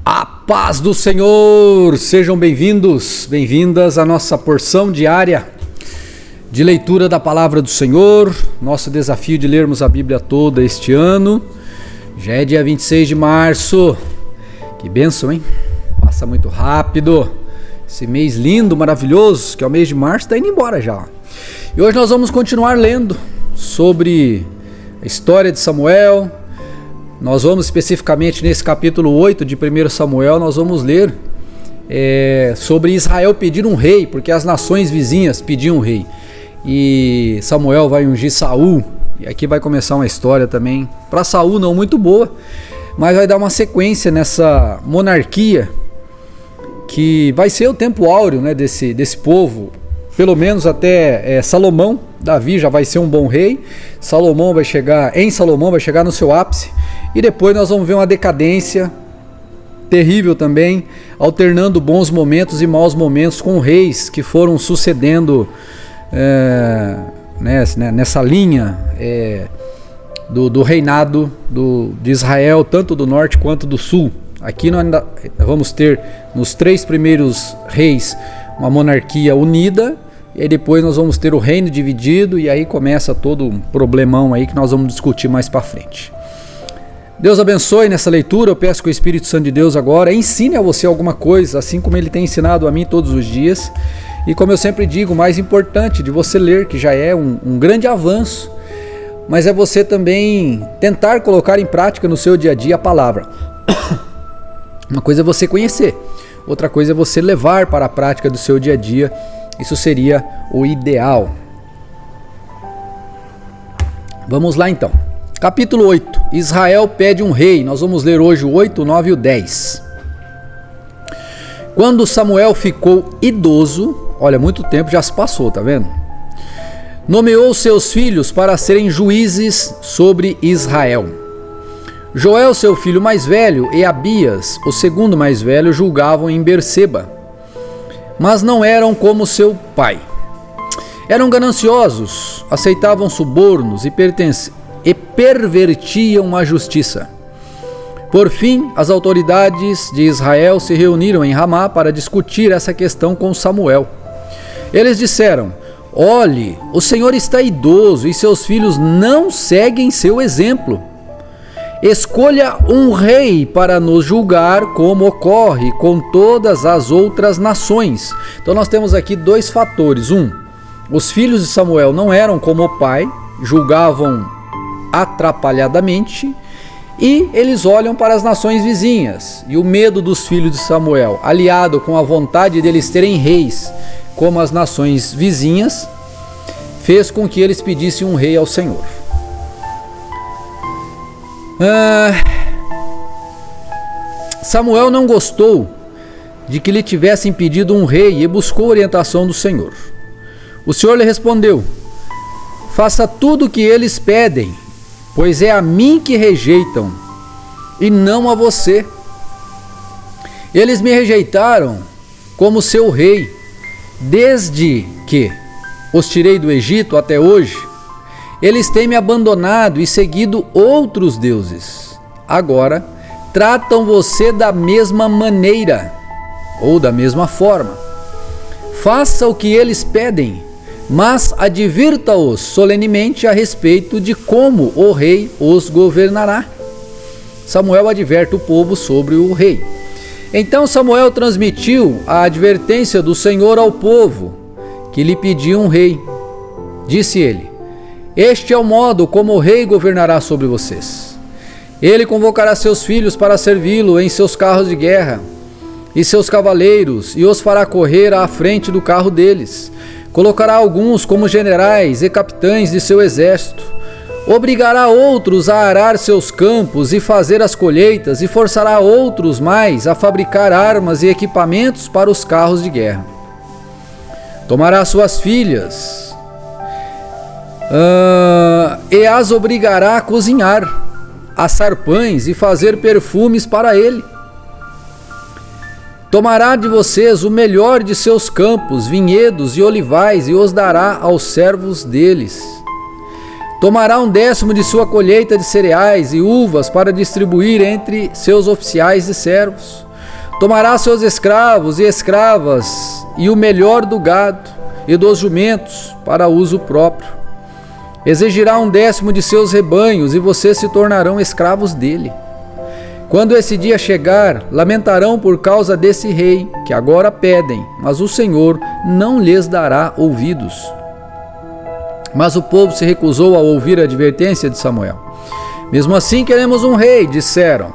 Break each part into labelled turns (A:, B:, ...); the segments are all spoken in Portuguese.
A: A paz do Senhor! Sejam bem-vindos, bem-vindas à nossa porção diária de leitura da Palavra do Senhor. Nosso desafio de lermos a Bíblia toda este ano. Já é dia 26 de março. Que bênção, hein? Passa muito rápido. Esse mês lindo, maravilhoso, que é o mês de março, está indo embora já. E hoje nós vamos continuar lendo sobre a história de Samuel. Nós vamos especificamente nesse capítulo 8 de 1 Samuel, nós vamos ler sobre Israel pedir um rei, porque as nações vizinhas pediam um rei. E Samuel vai ungir Saul, e aqui vai começar uma história também, para Saul não muito boa, mas vai dar uma sequência nessa monarquia, que vai ser o tempo áureo, né, desse povo, pelo menos até Salomão. Davi já vai ser um bom rei, Salomão vai chegar no seu ápice, e depois nós vamos ver uma decadência terrível também, alternando bons momentos e maus momentos com reis que foram sucedendo nessa linha do reinado de Israel, tanto do norte quanto do sul. Aqui nós ainda vamos ter nos 3 primeiros reis uma monarquia unida, e aí depois nós vamos ter o reino dividido, e aí começa todo um problemão aí que nós vamos discutir mais para frente. Deus abençoe nessa leitura. Eu peço que o Espírito Santo de Deus agora ensine a você alguma coisa, assim como ele tem ensinado a mim todos os dias. E como eu sempre digo, o mais importante de você ler, que já é um grande avanço, mas é você também tentar colocar em prática no seu dia a dia a palavra. Uma coisa é você conhecer, outra coisa é você levar para a prática do seu dia a dia. Isso seria o ideal. Vamos lá então. Capítulo 8. Israel pede um rei. Nós vamos ler hoje o 8, o 9 e o 10. Quando Samuel ficou idoso, olha, muito tempo já se passou, tá vendo? Nomeou seus filhos para serem juízes sobre Israel. Joel, seu filho mais velho, e Abias, o segundo mais velho, julgavam em Berseba, mas não eram como seu pai. Eram gananciosos, aceitavam subornos e pervertiam a justiça. Por fim, as autoridades de Israel se reuniram em Ramá para discutir essa questão com Samuel. Eles disseram: olhe, o Senhor está idoso e seus filhos não seguem seu exemplo. Escolha um rei para nos julgar, como ocorre com todas as outras nações. Então nós temos aqui 2 fatores. Os filhos de Samuel não eram como o pai, julgavam atrapalhadamente, e eles olham para as nações vizinhas. E o medo dos filhos de Samuel, aliado com a vontade deles terem reis como as nações vizinhas, fez com que eles pedissem um rei ao Senhor. Samuel não gostou de que lhe tivessem pedido um rei e buscou orientação do Senhor. O Senhor lhe respondeu: faça tudo o que eles pedem, pois é a mim que rejeitam e não a você. Eles me rejeitaram como seu rei, desde que os tirei do Egito até hoje. Eles têm me abandonado e seguido outros deuses. Agora tratam você da mesma maneira, ou da mesma forma. Faça o que eles pedem, mas advirta-os solenemente a respeito de como o rei os governará. Samuel adverte o povo sobre o rei. Então Samuel transmitiu a advertência do Senhor ao povo, que lhe pediu um rei. Disse ele: este é o modo como o rei governará sobre vocês. Ele convocará seus filhos para servi-lo em seus carros de guerra e seus cavaleiros, e os fará correr à frente do carro deles. Colocará alguns como generais e capitães de seu exército. Obrigará outros a arar seus campos e fazer as colheitas, e forçará outros mais a fabricar armas e equipamentos para os carros de guerra. Tomará suas filhas e as obrigará a cozinhar, assar pães e fazer perfumes para ele. Tomará de vocês o melhor de seus campos, vinhedos e olivais, e os dará aos servos deles. Tomará 1/10 de sua colheita de cereais e uvas para distribuir entre seus oficiais e servos. Tomará seus escravos e escravas e o melhor do gado e dos jumentos para uso próprio. Exigirá 1/10 de seus rebanhos e vocês se tornarão escravos dele. Quando esse dia chegar, lamentarão por causa desse rei que agora pedem, mas o Senhor não lhes dará ouvidos. Mas o povo se recusou a ouvir a advertência de Samuel. Mesmo assim, queremos um rei, disseram.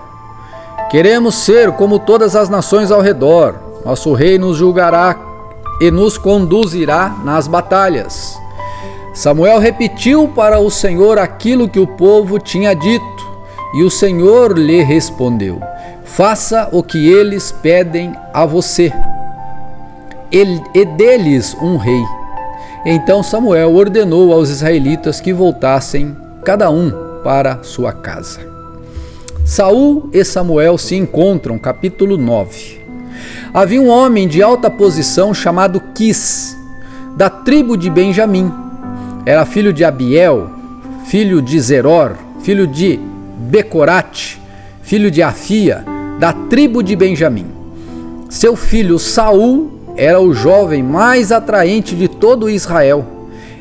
A: Queremos ser como todas as nações ao redor. Nosso rei nos julgará e nos conduzirá nas batalhas. Samuel repetiu para o Senhor aquilo que o povo tinha dito, e o Senhor lhe respondeu: faça o que eles pedem a você, e dê-lhes um rei. Então Samuel ordenou aos israelitas que voltassem, cada um para sua casa. Saul e Samuel se encontram, capítulo 9. Havia um homem de alta posição chamado Quis, da tribo de Benjamim. Era filho de Abiel, filho de Zeror, filho de Becorate, filho de Afia, da tribo de Benjamim. Seu filho Saul era o jovem mais atraente de todo Israel.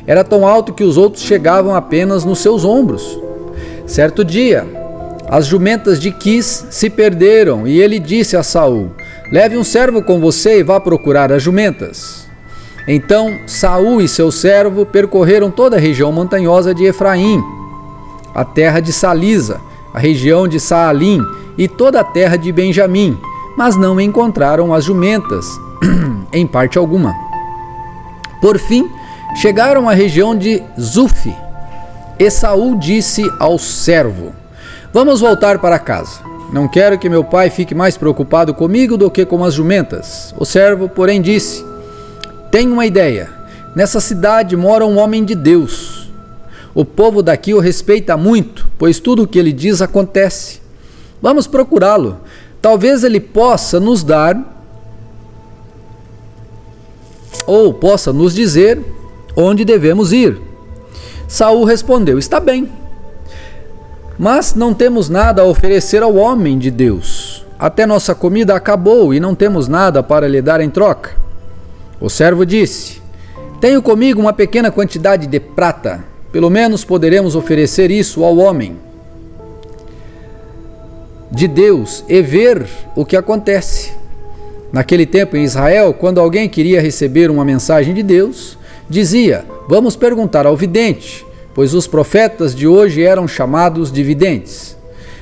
A: Era tão alto que os outros chegavam apenas nos seus ombros. Certo dia, as jumentas de Quis se perderam e ele disse a Saul: leve um servo com você e vá procurar as jumentas. Então Saul e seu servo percorreram toda a região montanhosa de Efraim, a terra de Salisa, a região de Saalim e toda a terra de Benjamim, mas não encontraram as jumentas, em parte alguma. Por fim, chegaram à região de Zuf, e Saul disse ao servo: vamos voltar para casa. Não quero que meu pai fique mais preocupado comigo do que com as jumentas. O servo, porém, disse: tenho uma ideia. Nessa cidade mora um homem de Deus. O povo daqui o respeita muito, pois tudo o que ele diz acontece. Vamos procurá-lo. Talvez ele possa nos dar, ou possa nos dizer onde devemos ir. Saul respondeu: está bem, mas não temos nada a oferecer ao homem de Deus. Até nossa comida acabou e não temos nada para lhe dar em troca. O servo disse: tenho comigo uma pequena quantidade de prata. Pelo menos poderemos oferecer isso ao homem de Deus e ver o que acontece. Naquele tempo em Israel, quando alguém queria receber uma mensagem de Deus, dizia: vamos perguntar ao vidente, pois os profetas de hoje eram chamados de videntes.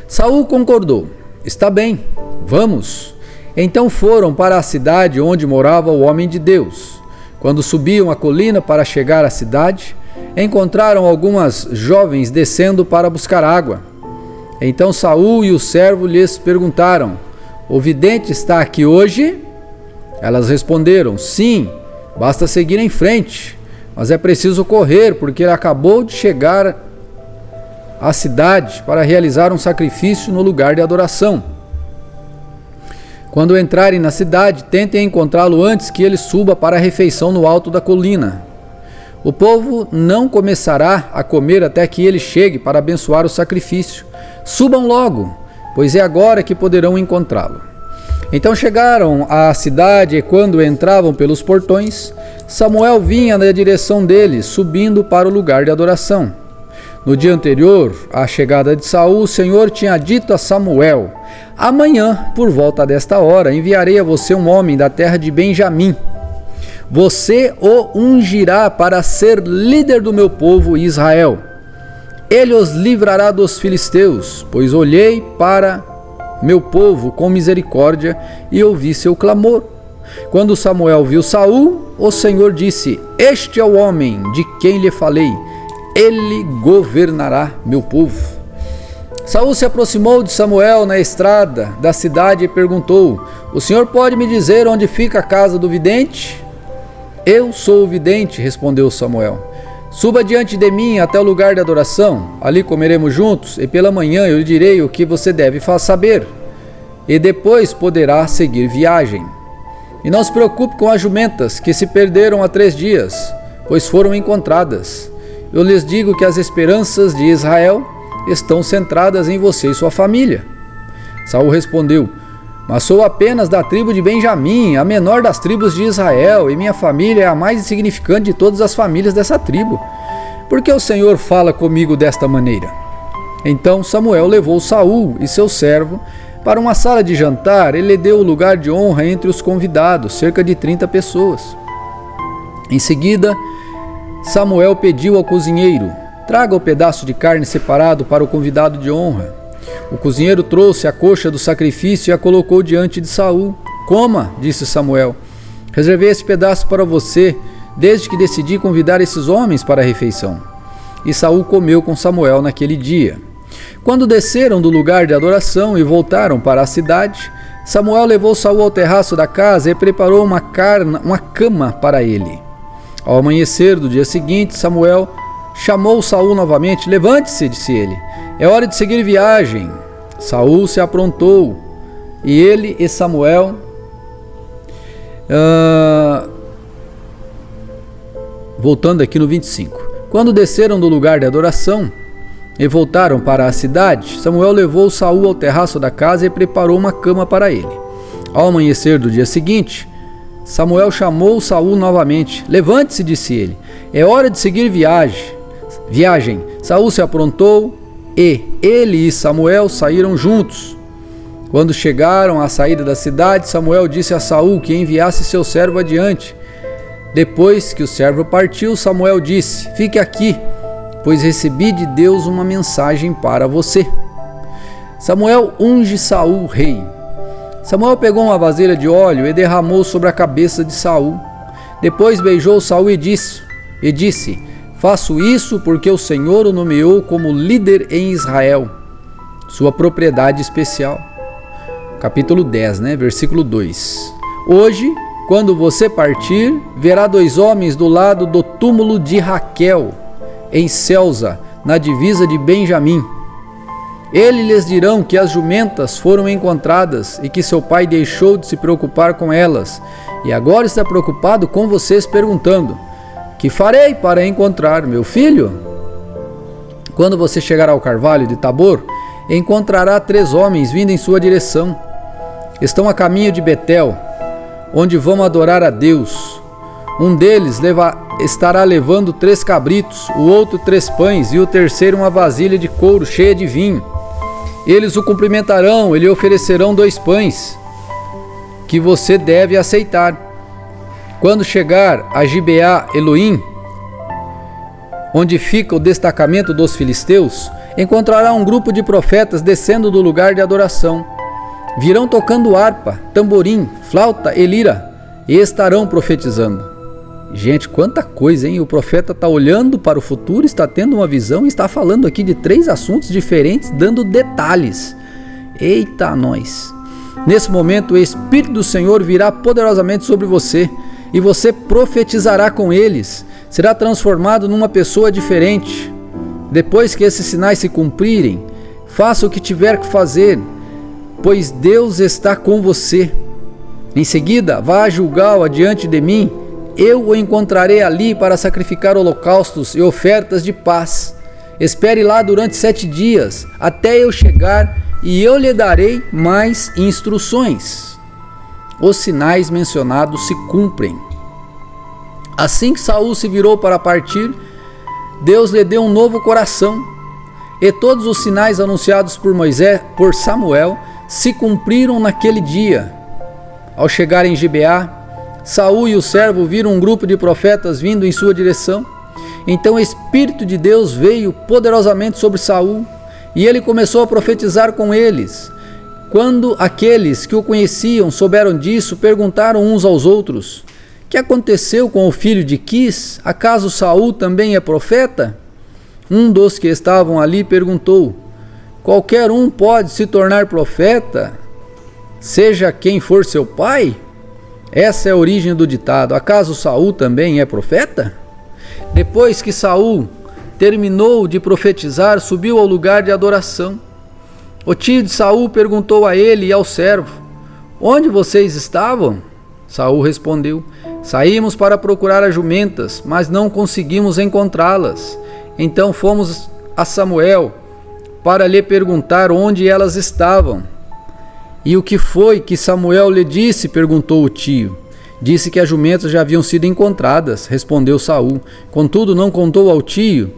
A: Saul concordou: está bem, vamos. Então foram para a cidade onde morava o homem de Deus. Quando subiam a colina para chegar à cidade, encontraram algumas jovens descendo para buscar água. Então Saul e o servo lhes perguntaram: o vidente está aqui hoje? Elas responderam: sim, basta seguir em frente, mas é preciso correr, porque ele acabou de chegar à cidade para realizar um sacrifício no lugar de adoração. Quando entrarem na cidade, tentem encontrá-lo antes que ele suba para a refeição no alto da colina. O povo não começará a comer até que ele chegue para abençoar o sacrifício. Subam logo, pois é agora que poderão encontrá-lo. Então chegaram à cidade e quando entravam pelos portões, Samuel vinha na direção deles, subindo para o lugar de adoração. No dia anterior à chegada de Saul, o Senhor tinha dito a Samuel: amanhã, por volta desta hora, enviarei a você um homem da terra de Benjamim. Você o ungirá para ser líder do meu povo Israel. Ele os livrará dos filisteus, pois olhei para meu povo com misericórdia e ouvi seu clamor. Quando Samuel viu Saul, o Senhor disse: este é o homem de quem lhe falei, ele governará meu povo. Saul se aproximou de Samuel na estrada da cidade e perguntou: o senhor pode me dizer onde fica a casa do vidente? Eu sou o vidente, respondeu Samuel. Suba diante de mim até o lugar de adoração, ali comeremos juntos, e pela manhã eu lhe direi o que você deve saber, e depois poderá seguir viagem. E não se preocupe com as jumentas, que se perderam há 3 dias, pois foram encontradas. Eu lhes digo que as esperanças de Israel estão centradas em você e sua família. Saul respondeu: mas sou apenas da tribo de Benjamim, a menor das tribos de Israel, e minha família é a mais insignificante de todas as famílias dessa tribo. Por que o Senhor fala comigo desta maneira?" Então Samuel levou Saul e seu servo para uma sala de jantar. Ele lhe deu o lugar de honra entre os convidados, cerca de 30 pessoas. Em seguida, Samuel pediu ao cozinheiro: "Traga o pedaço de carne separado para o convidado de honra." O cozinheiro trouxe a coxa do sacrifício e a colocou diante de Saul. "Coma", disse Samuel. "Reservei esse pedaço para você, desde que decidi convidar esses homens para a refeição." E Saul comeu com Samuel naquele dia. Quando desceram do lugar de adoração e voltaram para a cidade, Samuel levou Saul ao terraço da casa e preparou uma cama para ele. Ao amanhecer do dia seguinte, Samuel chamou Saul novamente. "Levante-se", disse ele, "é hora de seguir viagem." Saul se aprontou, e ele e Samuel voltando aqui no 25. Quando desceram do lugar de adoração e voltaram para a cidade, Samuel levou Saul ao terraço da casa e preparou uma cama para ele. Ao amanhecer do dia seguinte, Samuel chamou Saul novamente. "Levante-se", disse ele, "é hora de seguir viagem." Saul se aprontou e ele e Samuel saíram juntos. Quando chegaram à saída da cidade, Samuel disse a Saul que enviasse seu servo adiante. Depois que o servo partiu, Samuel disse: "Fique aqui, pois recebi de Deus uma mensagem para você." Samuel unge Saul rei. Samuel pegou uma vasilha de óleo e derramou sobre a cabeça de Saul. Depois beijou Saul e disse: "Faço isso porque o Senhor o nomeou como líder em Israel, sua propriedade especial." Capítulo 10, versículo 2. "Hoje, quando você partir, verá 2 homens do lado do túmulo de Raquel, em Selza, na divisa de Benjamim. Eles lhes dirão que as jumentas foram encontradas e que seu pai deixou de se preocupar com elas, e agora está preocupado com vocês, perguntando: 'Que farei para encontrar meu filho?' Quando você chegar ao carvalho de Tabor, encontrará 3 homens vindo em sua direção. Estão a caminho de Betel, onde vão adorar a Deus. Um deles estará levando 3 cabritos, o outro 3 pães e o terceiro uma vasilha de couro cheia de vinho. Eles o cumprimentarão e lhe oferecerão 2 pães, que você deve aceitar. Quando chegar a Gibeá Elohim, onde fica o destacamento dos filisteus, encontrará um grupo de profetas descendo do lugar de adoração. Virão tocando harpa, tamborim, flauta e lira, e estarão profetizando." Gente, quanta coisa, hein? O profeta está olhando para o futuro, está tendo uma visão e está falando aqui de 3 assuntos diferentes, dando detalhes. Eita, nós! Nesse momento, o Espírito do Senhor virá poderosamente sobre você, e você profetizará com eles. Será transformado numa pessoa diferente. Depois que esses sinais se cumprirem, faça o que tiver que fazer, pois Deus está com você. Em seguida, vá a Gilgal adiante de mim. Eu o encontrarei ali para sacrificar holocaustos e ofertas de paz. Espere lá durante 7 dias, até eu chegar, e eu lhe darei mais instruções. Os sinais mencionados se cumprem. Assim que Saul se virou para partir, Deus lhe deu um novo coração, e todos os sinais anunciados por Samuel se cumpriram naquele dia. Ao chegar em Gibeá, Saul e o servo viram um grupo de profetas vindo em sua direção. Então o Espírito de Deus veio poderosamente sobre Saul, e ele começou a profetizar com eles. Quando aqueles que o conheciam souberam disso, perguntaram uns aos outros: "Que aconteceu com o filho de Quis? Acaso Saul também é profeta?" Um dos que estavam ali perguntou: "Qualquer um pode se tornar profeta, seja quem for seu pai?" Essa é a origem do ditado: "Acaso Saul também é profeta?" Depois que Saul terminou de profetizar, subiu ao lugar de adoração. O tio de Saul perguntou a ele e ao servo: "Onde vocês estavam?" Saul respondeu: "Saímos para procurar as jumentas, mas não conseguimos encontrá-las. Então fomos a Samuel para lhe perguntar onde elas estavam. E o que foi que Samuel lhe disse? Perguntou o tio. Disse que as jumentas já haviam sido encontradas, respondeu Saul. Contudo, não contou ao tio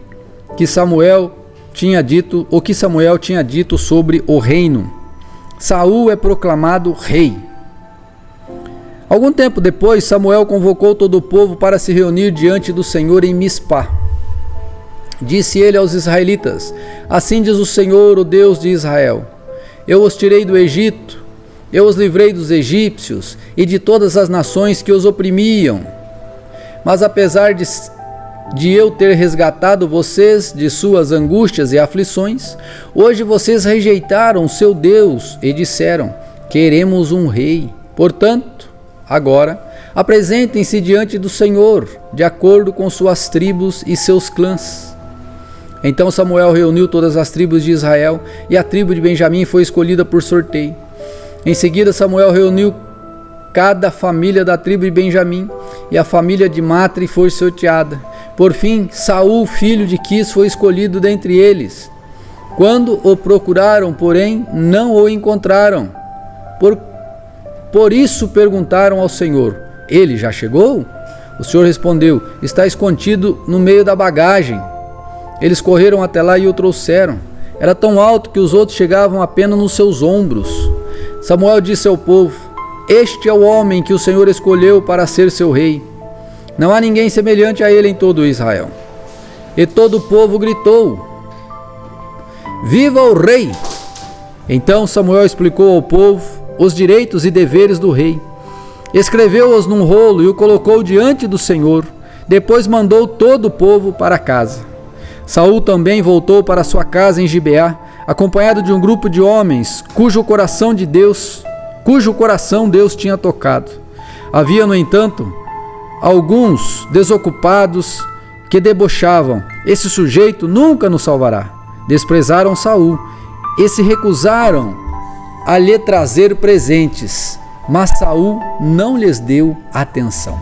A: que Samuel tinha dito, o que Samuel tinha dito sobre o reino. Saul é proclamado rei. Algum tempo depois, Samuel convocou todo o povo para se reunir diante do Senhor em Mispá. Disse ele aos israelitas: assim diz o Senhor, o Deus de Israel: eu os tirei do Egito, eu os livrei dos egípcios e de todas as nações que os oprimiam. Mas apesar de eu ter resgatado vocês de suas angústias e aflições, hoje vocês rejeitaram seu Deus e disseram: queremos um rei. Portanto, agora, apresentem-se diante do Senhor, de acordo com suas tribos e seus clãs. Então Samuel reuniu todas as tribos de Israel, e a tribo de Benjamim foi escolhida por sorteio. Em seguida, Samuel reuniu cada família da tribo de Benjamim, e a família de Matri foi sorteada. Por fim, Saul, filho de Quis, foi escolhido dentre eles. Quando o procuraram, porém, não o encontraram. Por isso perguntaram ao Senhor: ele já chegou? O Senhor respondeu: está escondido no meio da bagagem. Eles correram até lá e o trouxeram. Era tão alto que os outros chegavam apenas nos seus ombros. Samuel disse ao povo: este é o homem que o Senhor escolheu para ser seu rei. Não há ninguém semelhante a ele em todo Israel. E todo o povo gritou: viva o rei! Então Samuel explicou ao povo os direitos e deveres do rei. Escreveu-os num rolo e o colocou diante do Senhor. Depois mandou todo o povo para casa. Saul também voltou para sua casa em Gibeá, acompanhado de um grupo de homens cujo coração Deus tinha tocado. Havia, no entanto, alguns desocupados que debochavam: esse sujeito nunca nos salvará. Desprezaram Saul e se recusaram a lhe trazer presentes, mas Saul não lhes deu atenção.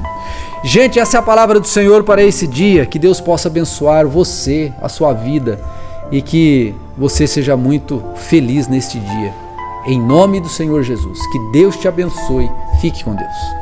A: Gente, essa é a palavra do Senhor para esse dia. Que Deus possa abençoar você, a sua vida, e que você seja muito feliz neste dia. Em nome do Senhor Jesus. Que Deus te abençoe. Fique com Deus.